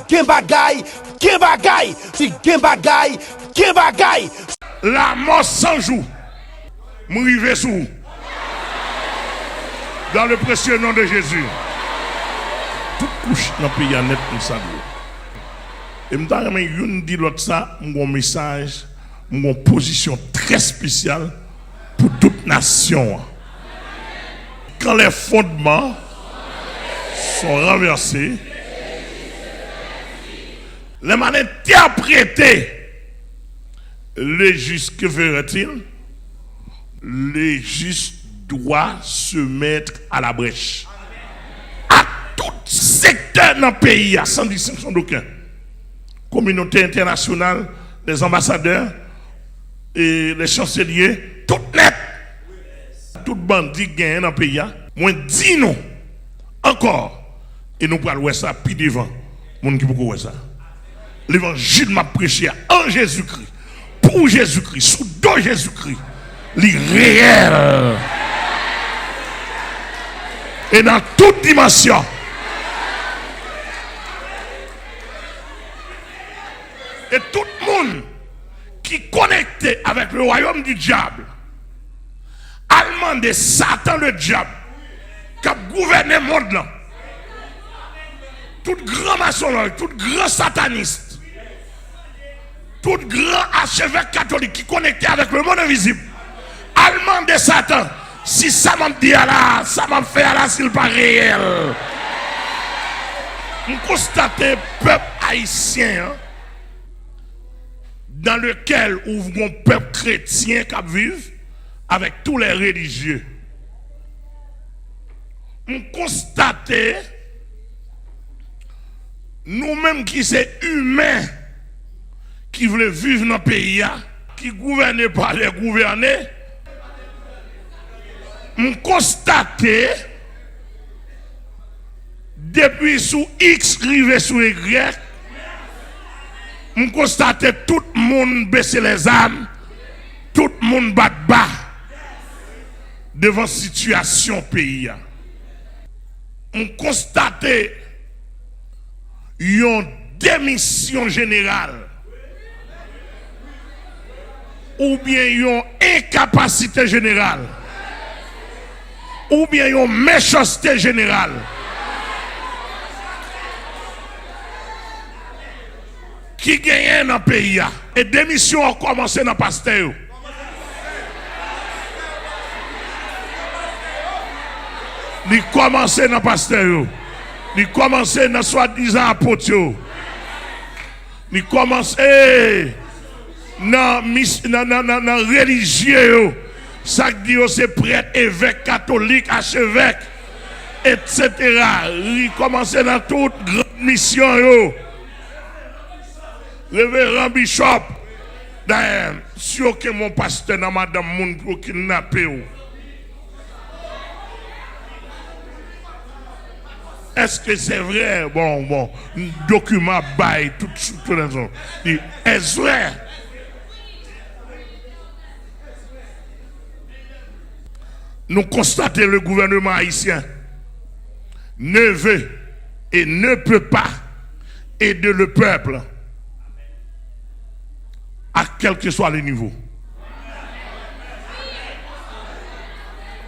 gen bagay, si gen bagay. La mort sans jour, m'rive sous. Dans le précieux nom de Jésus. Toute couche dans le pays net pour ça. Et je dis l'autre ça, mon message, mon position très spéciale pour toute nation. Quand les fondements sont renversés, les mains interprétées, les justes, que ferait-il? Les justes doivent se mettre à la brèche. À tout secteur dans le pays, sans distinction d'aucun. Communauté internationale, les ambassadeurs et les chanceliers, tout net. Tout bandit gagne dans le pays. Moi, dis nous encore. Et nous parlons de ça, puis devant. Mon qui peut ça. L'évangile m'a prêché en Jésus-Christ. Pour Jésus-Christ, sous dos Jésus-Christ. L'irréel. Et dans toute dimension. Et tout le monde qui est connecté avec le royaume du diable, allemand de Satan le diable, qui a gouverné le monde là, tout grand maçon, tout grand sataniste, tout grand archevêque catholique qui est connecté avec le monde invisible, allemand de Satan, si ça m'a dit à là, ça m'a fait à là, s'il n'est pas réel. On constate le peuple haïtien, hein, dans lequel ouvre un peuple chrétien qui vit avec tous les religieux. On constate nous-mêmes qui sommes humains, qui voulons vivre dans le pays, qui gouvernent par les gouvernés, on constate depuis sous X rivé sous Y, on constate tout le monde baisser les armes, tout le monde bat bas devant la situation pays. On constate une démission générale ou bien une incapacité générale ou bien une méchanceté générale. Qui gagne dans le pays. Et démission a commencé dans le pasteur. Il a commencé dans le pasteur. Il a commencé dans soi-disant apôtre. Il a commencé dans le religieux. Ça dit c'est prêtre, évêque, catholique, archevêque, etc. Il a commencé dans toute grande mission. Révérend Bishop, d'ailleurs, sûr que mon pasteur n'a madame moun pour kidnapper. Est-ce que c'est vrai? Bon, document bail, tout les gens. Est-ce vrai? Nous constatons le gouvernement haïtien ne veut et ne peut pas aider le peuple. À quel que soit le niveau.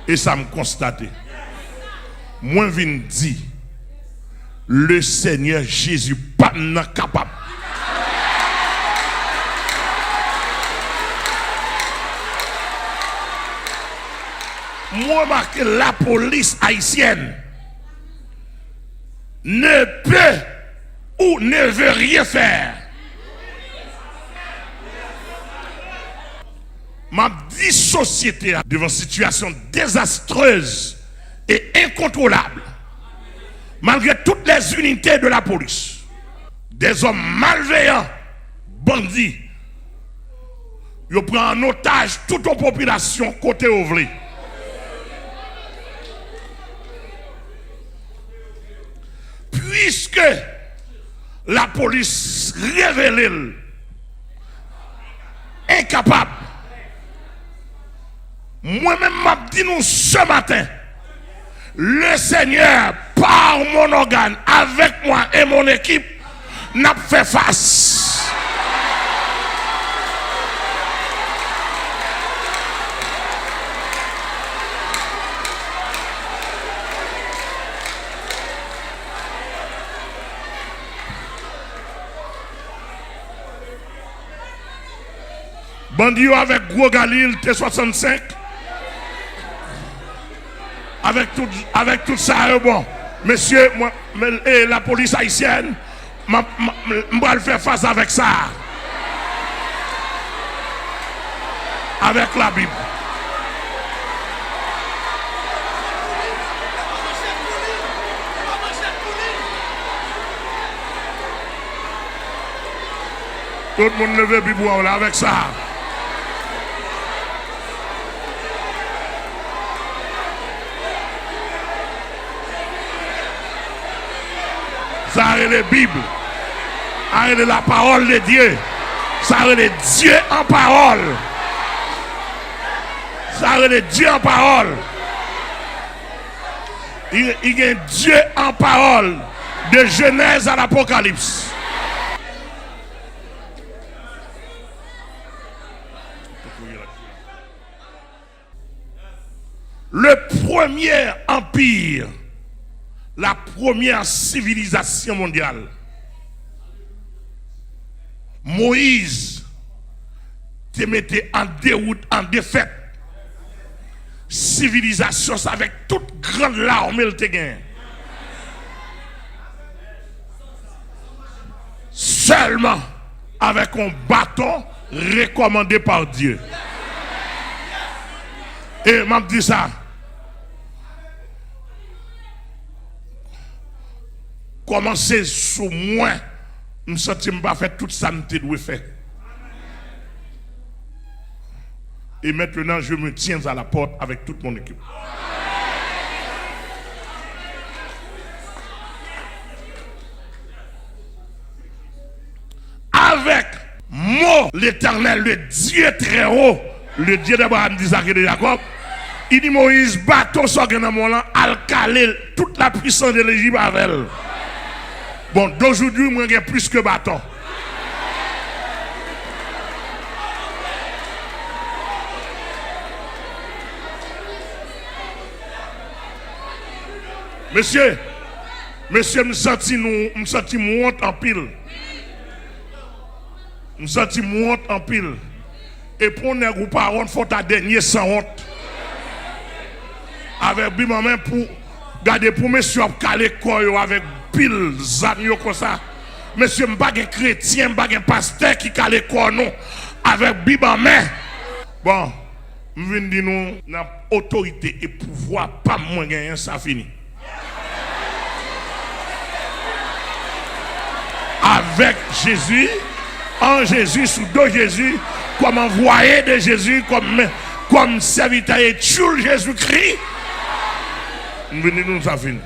Et ça me constate. Moi, je viens dire, le Seigneur Jésus pas capable. Moi, marque la police haïtienne ne peut ou ne veut rien faire. Ma vie société devant une situation désastreuse et incontrôlable, malgré toutes les unités de la police, des hommes malveillants, bandits, ils prennent en otage toute la population côté ouvrier. Puisque la police révèle incapable. Moi-même, m'a dit nous ce matin, le Seigneur, par mon organe, avec moi et mon équipe, n'a fait face. Bandio avec Gros Galil T65. Avec tout ça, bon. Monsieur, moi, et la police haïtienne, je vais faire face avec ça. Avec la Bible. Tout le monde leve Bible là avec ça. Ça est la Bible. Ça est la parole de Dieu. Ça est Dieu en parole. Ça est Dieu en parole. Il y a Dieu en parole. De Genèse à l'Apocalypse. Le premier empire. La première civilisation mondiale. Moïse te mettait en déroute, en défaite. Civilisation, c'est avec toute grande larme, il te gagne. Seulement avec un bâton recommandé par Dieu. Et m'a dit ça. Commencez sous moi, je ne sens pas faire tout ça que je dois faire. Et maintenant, je me tiens à la porte avec toute mon équipe. Avec moi, l'Éternel, le Dieu très haut, le Dieu d'Abraham, d'Isaac et de Jacob, il dit Moïse, bateau sur le al caler toute la puissance de l'Égypte avec elle. Bon, d'aujourd'hui, moi, j'ai plus que bâton. Monsieur, me senti monte en pile. Me senti monte en pile. Et pour ne groupe pas honte, faut ta dernier sans honte. Avec bim main pour garder pour monsieur caler corps avec pile zanyo comme ça. Monsieur m'pa gen chrétien, m'pa gen pasteur qui caler corps non avec bim main. Bon, m'vinn di nous n'a autorité et pouvoir pas moins gagner ça fini. Avec Jésus, en Jésus, sous dos Jésus, comme envoyé de Jésus, comme serviteur et tchoul Jésus-Christ, nous ça fini.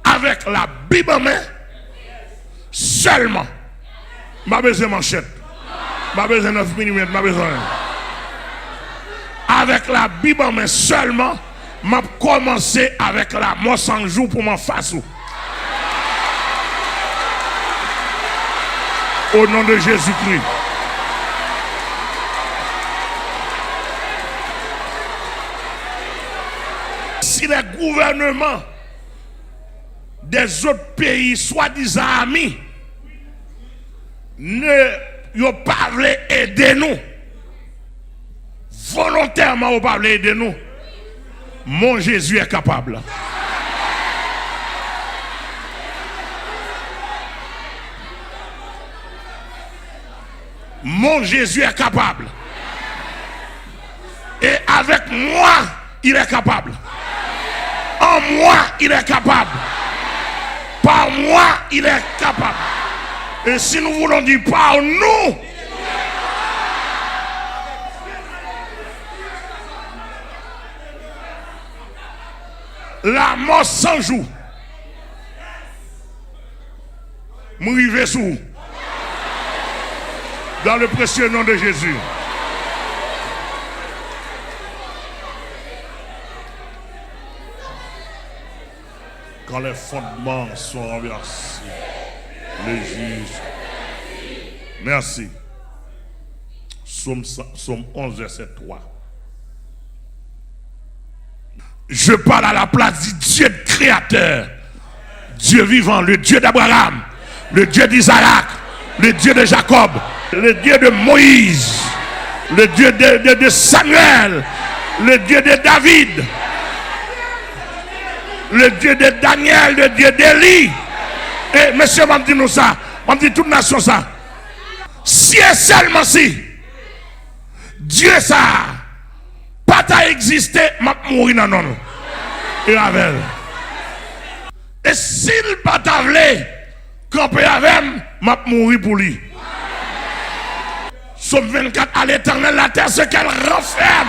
Avec la Bible en main, seulement, ma besoin de manchette, ma besoin de 9 mm, ma besoin. Avec la Bible en main seulement, m'a commencé avec la mort sans jour pour m'en face. Au nom de Jésus-Christ. Si les gouvernements des autres pays, soi-disant amis, ne pas aider nous, volontairement pas aider nous, mon Jésus est capable. Mon Jésus est capable. Et avec moi, il est capable. En moi, il est capable. Par moi, il est capable. Et si nous voulons dire par nous, la mort sans jour, m'arriver sous. Dans le précieux nom de Jésus. Quand les fondements sont renversés, Le juste. Merci. Psaume 11, verset 3. Je parle à la place du Dieu créateur, Dieu vivant, le Dieu d'Abraham, le Dieu d'Isaac, le Dieu de Jacob, le Dieu de Moïse, le Dieu de Samuel, le Dieu de David, le Dieu de Daniel, le Dieu d'Élie. Et monsieur, m'a dit nous ça, m'a dit toute nation ça. Si et seulement si Dieu ça pas t'a existé, m'a mourir dans non. Et avec. Et s'il pas t'a voulu camper avec, m'a mourir pour lui. Somme 24 à l'éternel la terre ce qu'elle renferme.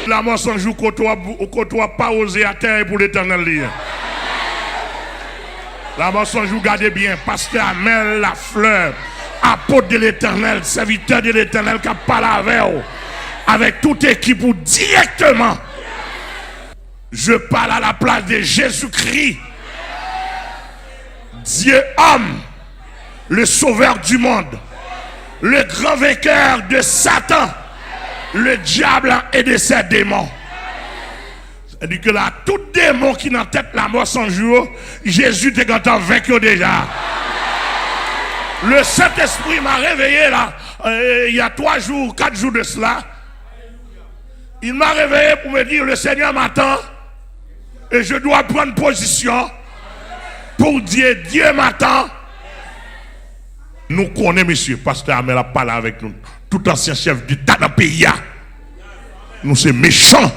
La mensonge ou côtoie pas osé à terre pour l'éternel lire. La mensonge vous gardez bien, pasteur Amel la fleur, apôtre de l'éternel, serviteur de l'éternel qui a parlé avec toute équipe ou directement. Je parle à la place de Jésus-Christ, Dieu homme, le sauveur du monde, le grand vainqueur de Satan, le diable et de ses démons. C'est-à-dire que là, tout démon qui n'a tête la mort sans jour, Jésus t'est content vaincu déjà. Le Saint-Esprit m'a réveillé là, il y a 3 jours, 4 jours de cela. Il m'a réveillé pour me dire, le Seigneur m'attend et je dois prendre position pour dire, Dieu m'attend. Nous connaissons, monsieur, pasteur Amel a parlé avec nous, tout ancien chef d'État dans le pays. Nous sommes méchants.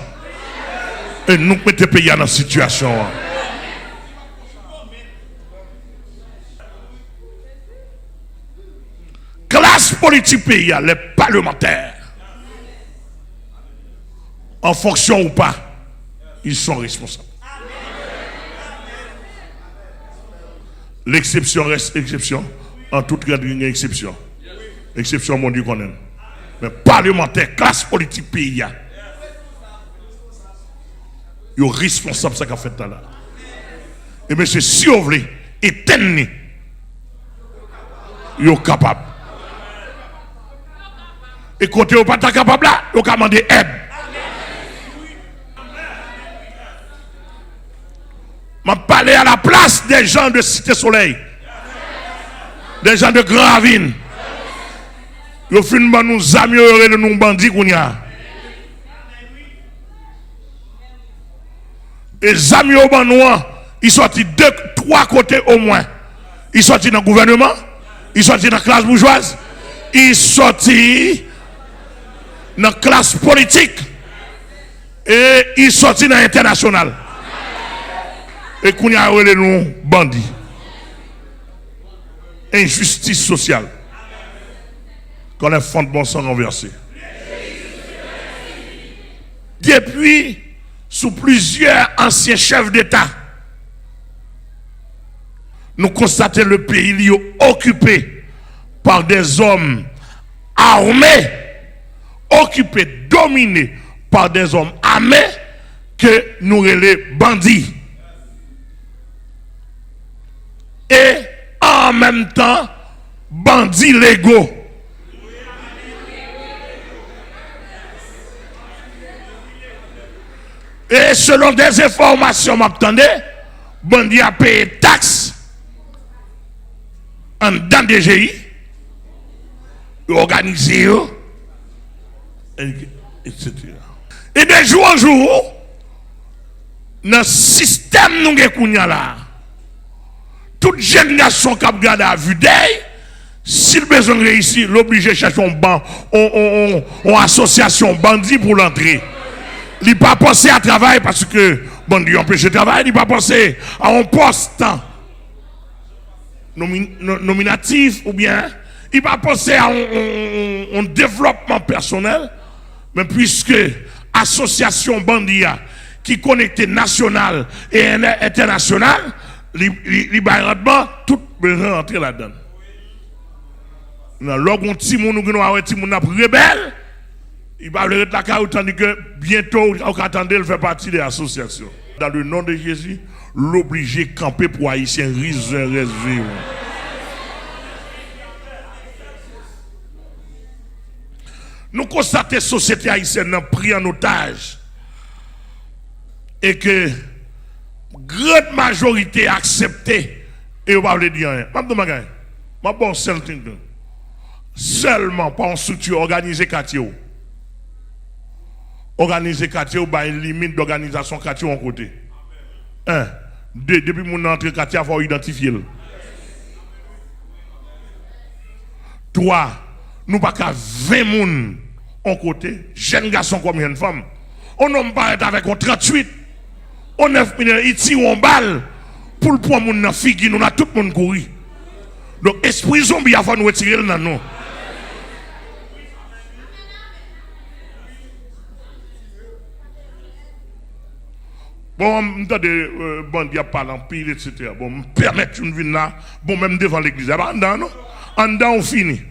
Et nous mettons le pays dans la situation. Classe politique pays, les parlementaires, en fonction ou pas, ils sont responsables. L'exception reste exception. En toute grande exception. Exception, mon Dieu, qu'on aime. Mais parlementaire, classe politique pays, ils sont responsables de ce qu'a fait là. Et monsieur, si vous voulez éteindre, ils sont capables. Et quand vous n'êtes pas capable là, vous pouvez demander aide. Je parle à la place des gens de Cité Soleil, des gens de Grand Ravine. Ils font nous améliorer de nous bandits qu'on y a. Et les amis au Banois, ils sont sortis de 3 côtés au moins. Ils sont sortis dans le gouvernement, ils sont sortis dans la classe bourgeoise, ils sont sortis dans la classe politique et ils sont sortis dans l'international. Et qu'on y a nous bandits. Injustice sociale. Quand les fondements sont renversés. Depuis, sous plusieurs anciens chefs d'État, nous constatons le pays occupé par des hommes armés, occupé, dominé par des hommes armés que nous les bandits. Et en même temps, bandits légaux. Et selon des informations, m'attendez, bandits a payé taxes en dans DGI, organisé, etc. Et de jour en jour, dans le système nous avons là, toute génération qui a regardé à vue d'œil, s'il besoin de réussir, l'obligé de chercher un banc, une association bandit pour l'entrée. Il n'a pas pensé à travail parce que bandit empêche de travail, il n'a pas pensé à un poste nominatif ou bien il n'a pas pensé à un développement personnel, mais puisque association bandia qui connecte national et international, il va tout besoin rentrer là-dedans. Lorsqu'on petit monde nous avons petit monde rebelle, il va le la carte tandis que bientôt on attendait le faire partie de l'association. Dans le nom de Jésus, l'obliger camper pour haïtien résumé. Nous constatons que la société haïtienne a pris en otage et que la grande majorité a accepté et on va pas dire rien. Seulement par une structure organisée quartier. Organiser quartier ou une limite d'organisation quartier en côté. Un, deux, depuis mon entrée quartier, il faut identifier. Trois, nous pas qu'à 20 personnes en côté, jeunes garçons comme une femme. On n'a pas avec un 38. On 9 minutes, il tire en balle pour le point mon figure, nous a tout le monde couru. Donc esprit zombie il faut nous retirer le nous. Bon, entendez, bandit parle en pile, etc. Bon, me permettre une vie là, bon, même devant l'église. En dedans, non? En dedans, on finit.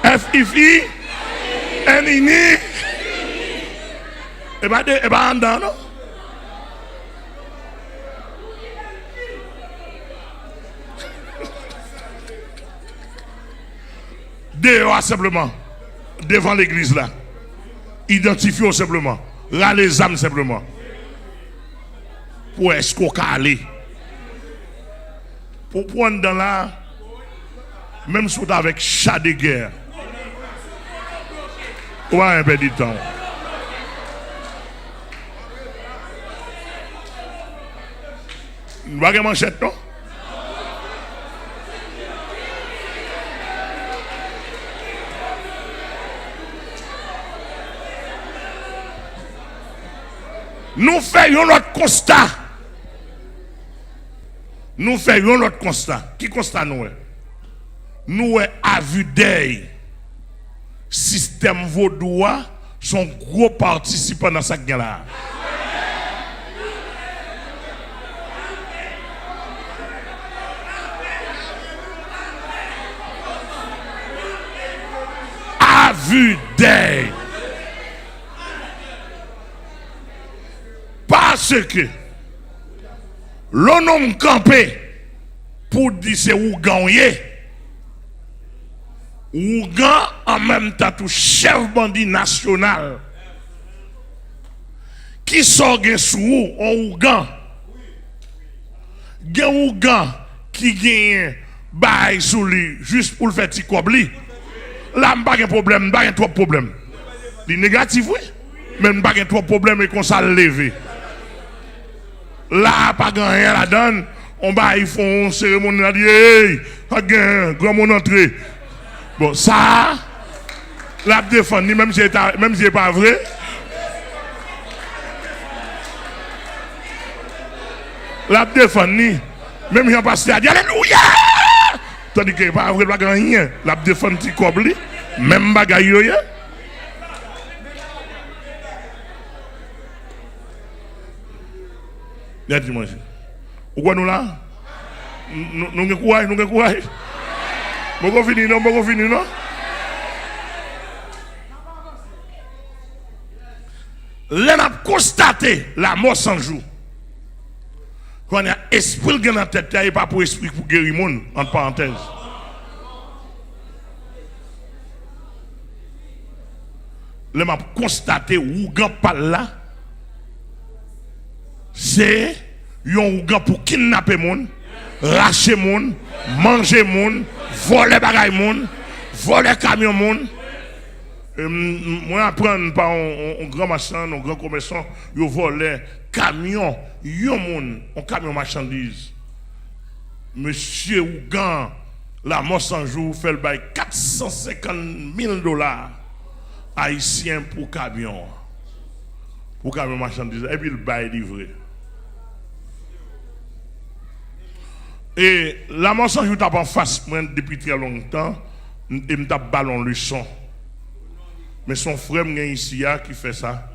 F-I-F-I, N-I-N-I. Et bien, en dedans, non? Dehors, simplement. Devant l'église là, identifiez simplement, là les âmes simplement, pour est-ce qu'on peut aller, pour prendre dans là, même si vous avec chat de guerre, ou un peu de temps. Vous avez manchette non? Nous faisons notre constat. Nous faisons notre constat. Qui constat nous est? Nous est à vue d'œil. Système vaudois sont gros participants dans cette guerre-là. À vue d'œil. Parce que l'on homme campé pour dire c'est Ougan, Ougan en même temps tout chef bandit national qui sort sous en Ougan, Ougan qui gagne bail sous lui juste pour le faire petit cobli. Là pas de problème, pas trop de problème. Les négatifs oui, même pas de trop de problème et qu'on s'est levé. Là, pas rien la donne. On va ils font une cérémonie. On dit, hey, grand mon entrée. Bon, ça, la défense, même si c'est pas vrai. La défense, même si on passe à dire, alléluia! Tandis que pas vrai, pas rien. La défense, petit cobli, même bagaille. Dimanche. Pourquoi nous là? Nous avons courage, nous avons courage. Nous avons fini, non? Là, on a constaté la mort sans jour. Quand on a esprit dans la tête, il n'y a pas pour esprit pour guérir le monde, entre parenthèses. Là, on a constaté où on parle là. C'est un ougan pour kidnapper moun, racher moun, manger moun, voler bagay moun, voler camion moun. Moi apprendre par un grand marchand, un grand commerçant, yo voler camion, un camion marchandise. Monsieur Ougan, la mort sans jour fait le bail $450,000 haïtiens pour camion. Pour camion marchandise et puis le bail livré. Et la mort sans jour tape en face moi depuis très longtemps et me tape ballon leçon. Mais son frère ici qui fait ça.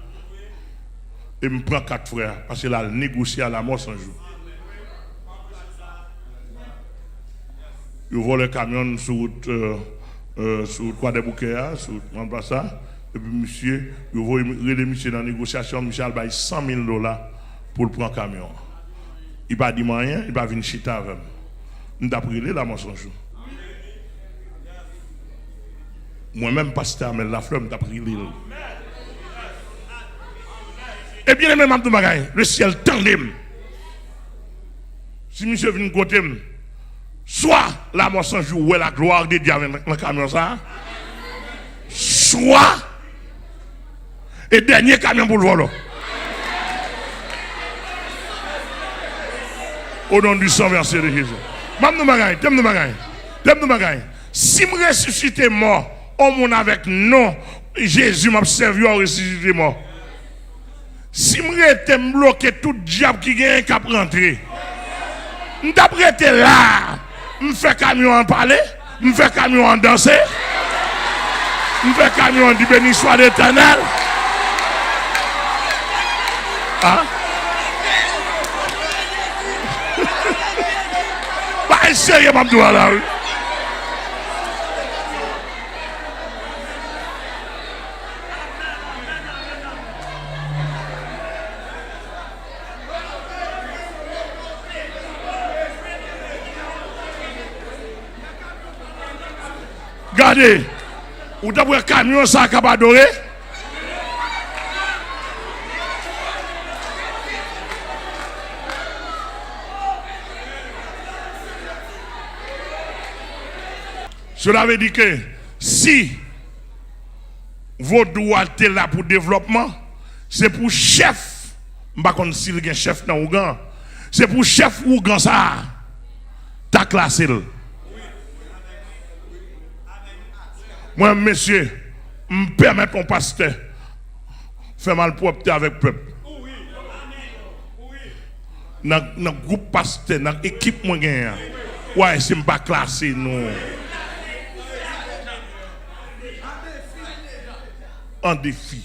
Et me prend 4 frères parce qu'il a négocié à la mort sans jour. Il vole le camion sur route Croix des Bouquets, sur route ça. Et puis monsieur, il va aider monsieur dans la négociation, monsieur a 100 000 $ pour le prendre camion. Il va dire rien, il va venir chita avec. Nous avons pris là, mon songe. Moi-même, pasteur, mais la flemme, t'as pris l'île. Et bien, même le ciel tendem. Si monsieur vient côté, soit la mort sans jour, ou la gloire de Dieu avec le camion, ça, soit, et dernier camion pour le voler. Au nom du sang versé de Jésus. Si je ressuscite mort, on mon avec non, Jésus m'a servi à ressusciter mort. Si je été bloqué tout diable qui vient qu'à rentrer, je suis là, je fais camion en parler, je fais camion en danser, je fais camion en dire béni soit l'Éternel. Hein? Pas sérieux, je là. Regardez, vous avez un camion ça qui a adoré. Cela veut dire que si vos droits sont là pour le développement, c'est pour chef, je ne sais pas si il y a un chef dans Ougan, c'est pour chef Ougan ça, tu as classé. Moi, monsieur, me permets ton pasteur faire mal propre avec le peuple. Dans le groupe pasteur, dans l'équipe, moi, ouais, c'est pas classé, non. En défi.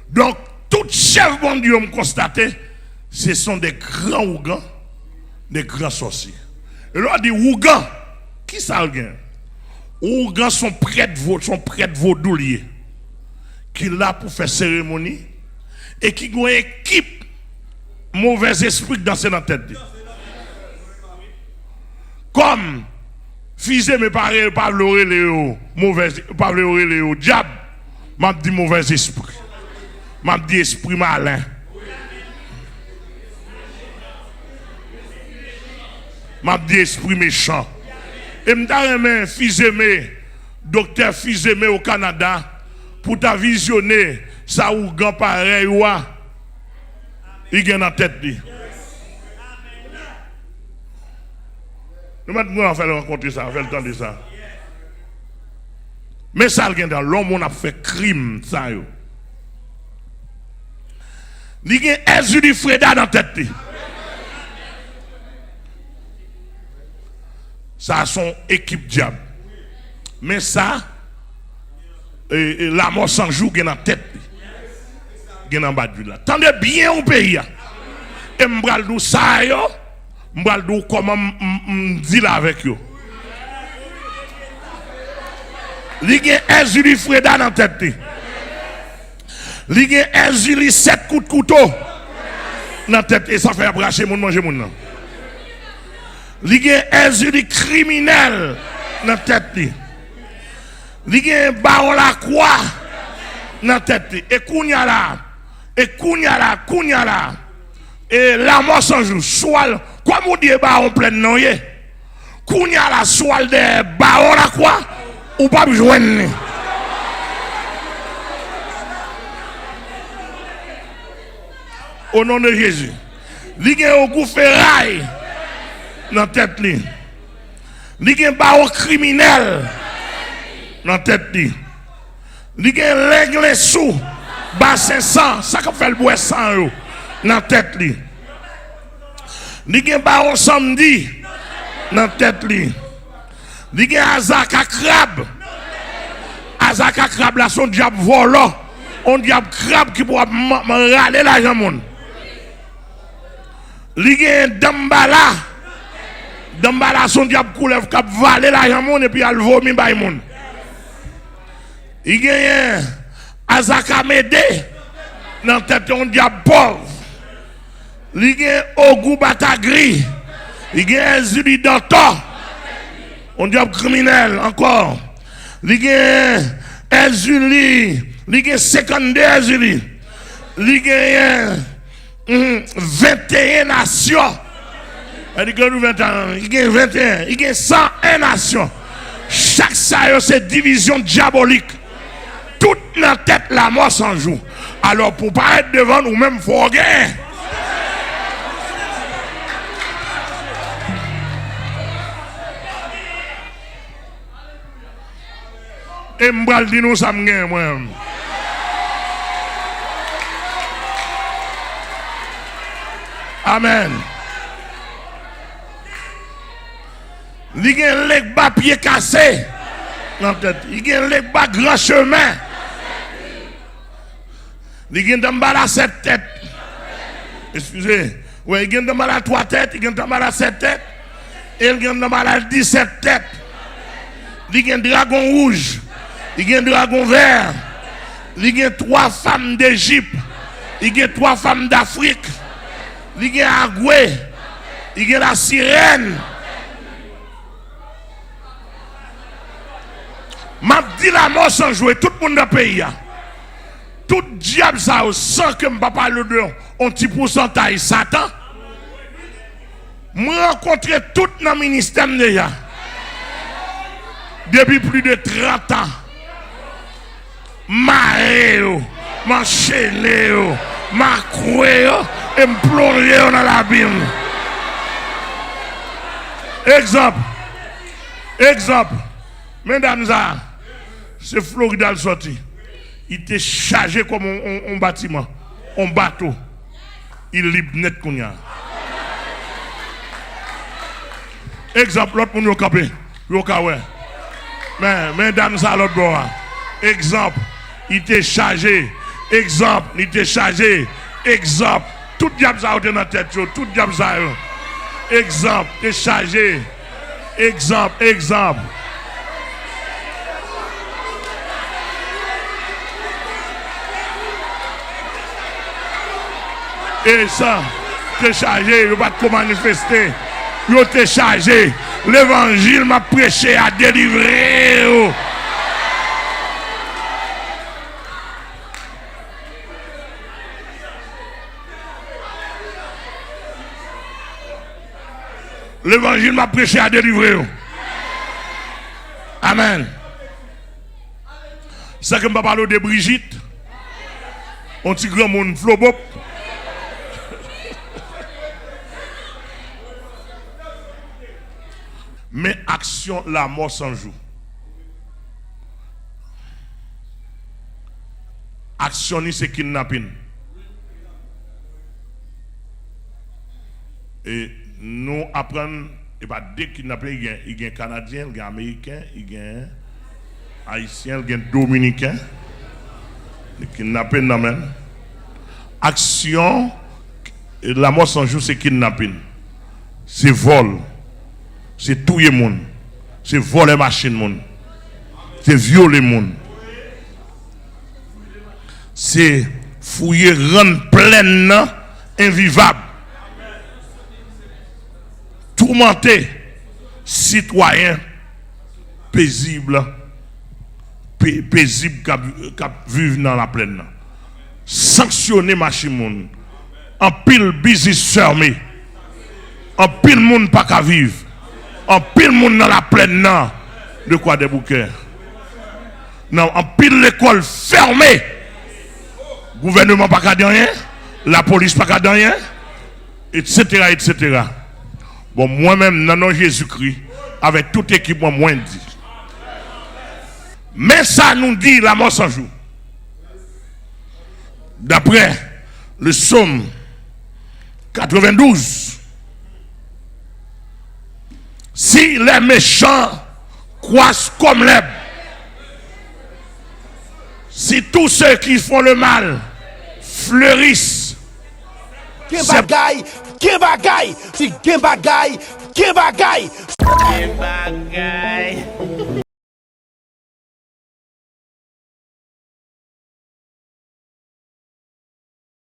Donc, tout chef bon Dieu me constaté, ce sont des grands Ougans, des grands sorciers. Et là, on dit Ougans, qui ça le Ougans sont prêtres vaudouliers, qui sont là pour faire cérémonie, et qui ont une équipe mauvais esprit dans la tête. Comme fils mes parents, pas le mauvais, pas le diable, m'a dit mauvais esprit. M'a dit esprit malin. M'a dit esprit méchant. Et m'ta remen fils aimé, docteur fils aimé au Canada, pour ta visionner, ça ou grand pareil, il gagne en tête. Nous maintenant on fait rencontrer ça, on fait le temps de ça. Mais ça, dans l'homme, on a fait crime, ça. Il y a Ezra du Freda dans la tête. Ça, son équipe diable. Mais ça, la mort sans jour, il y a dans la tête. Il y a dans le bas de là. Tendez bien au pays. Et m'bral dou ça, yo. M'bral dou comment m'dit là avec yo. Il y a Ezra du Freda dans la tête. Il y a Ezra 7 coups de couteau dans la tête. Et ça fait abracher mon manger mon nom. Il y a Ezra criminel dans la tête. Il y a un baron la croix dans la tête. Et kounya là. Et la mort sans jour. Soit, comme on dit, baron plein de noyer. Kounya la soit de baron la croix. Ou pas joindre. Au nom de Jésus. Il y a un coup ferraille dans la tête. Il y a un baron criminel dans la tête. Il y a un l'aigle sous, bassin sang, ça qui fait le bois sang dans la tête. Il y a un baron samedi dans la tête. Il y a un Azaka crabe. Azaka crabe là, son diable volant. On diable crabe qui pourra râler l'argent. Il y a un Dambala. Dans bala son diable coulève cap valer l'argent monde et puis elle vomit bay monde. Il gagne Azaka Médé dans tête un diable pauvre. Il gagne Ogou Batagri. Il gagne Zuli Danto. On diable criminel encore. Il gagne Zuli. Il gagne 52 Zuli. Il gagne 21 nations. Il gagne 21. Il gagne 21. Il gagne 101 nations. Chaque ça c'est division diabolique. Toute la tête la mort sans jour. Alors pour pas être devant nous-mêmes, il faut gagner. Et m'bral di nous ça m'gagne moi. Amen. Il y a un leg bas pied cassé. Il y a un leg bas grand chemin. Il y a un bas à 7 têtes. Excusez. Oui, il y a un bas à 3 têtes, il y a un bas à 7 têtes. Et il y a un bas à 17 têtes. Il y a un dragon rouge. Il y a un dragon vert. Il y a 3 femmes d'Égypte. Il y a 3 femmes d'Afrique. Il y a Agoué. Il y a la sirène. M'a dit la mort sans jouer, tout le monde dans le pays. Tout diable ça, sans que je ne parle de un petit pourcentage Satan. Moi rencontré tout dans le ministère déjà. Depuis plus de 30 ans. Maréo, m'enchaîner, m'accrouer et me plonger dans l'abîme. Exemple. Mesdames, c'est Florida sorti. Il était chargé comme un bâtiment, un bateau. Il est libre net qu'on y a. Exemple, l'autre monde capé. Mais mesdames, ça l'autre bord. Exemple, il était chargé. Exemple, il était chargé. Exemple, tout diable ça dans la tête, tout diable ça. Exemple, il est chargé. Exemple. Et ça, t'es chargé, il ne va pas manifester. Il t'es chargé. L'évangile m'a prêché à délivrer. L'évangile m'a prêché à délivrer. Amen. C'est ça que je vais parler de Brigitte. On petit grand monde flobop. Mais action la mort sans jour. Action c'est kidnapping. Et nous apprenons, et pas des kidnappings, il y a un Canadien, il y a un Américain, il y a un Haïtien, il y a un Dominicain. Les kidnappings n'amènent. Action, la mort sans jour c'est kidnapping. C'est vol. C'est tuer monde, c'est voler machine monde, c'est violer monde, c'est fouiller rendre pleine invivable, tourmenter citoyens paisibles qui vivent dans la plaine, sanctionner machine monde, en pile business fermé, en pile monde pas qu'à vivre. En pile monde dans la plaine, non. De quoi des bouquets? Non, en pile l'école fermée. Gouvernement pas qu'à rien. La police pas qu'à rien. Etc. etc. Bon, moi-même, non, Jésus-Christ, avec toute équipe, moi, dit. Mais ça nous dit la mort sans jour. D'après le psaume 92. Si les méchants croissent comme l'herbe, si tous ceux qui font le mal fleurissent, Gen bagay, Gen bagay. Gen bagay.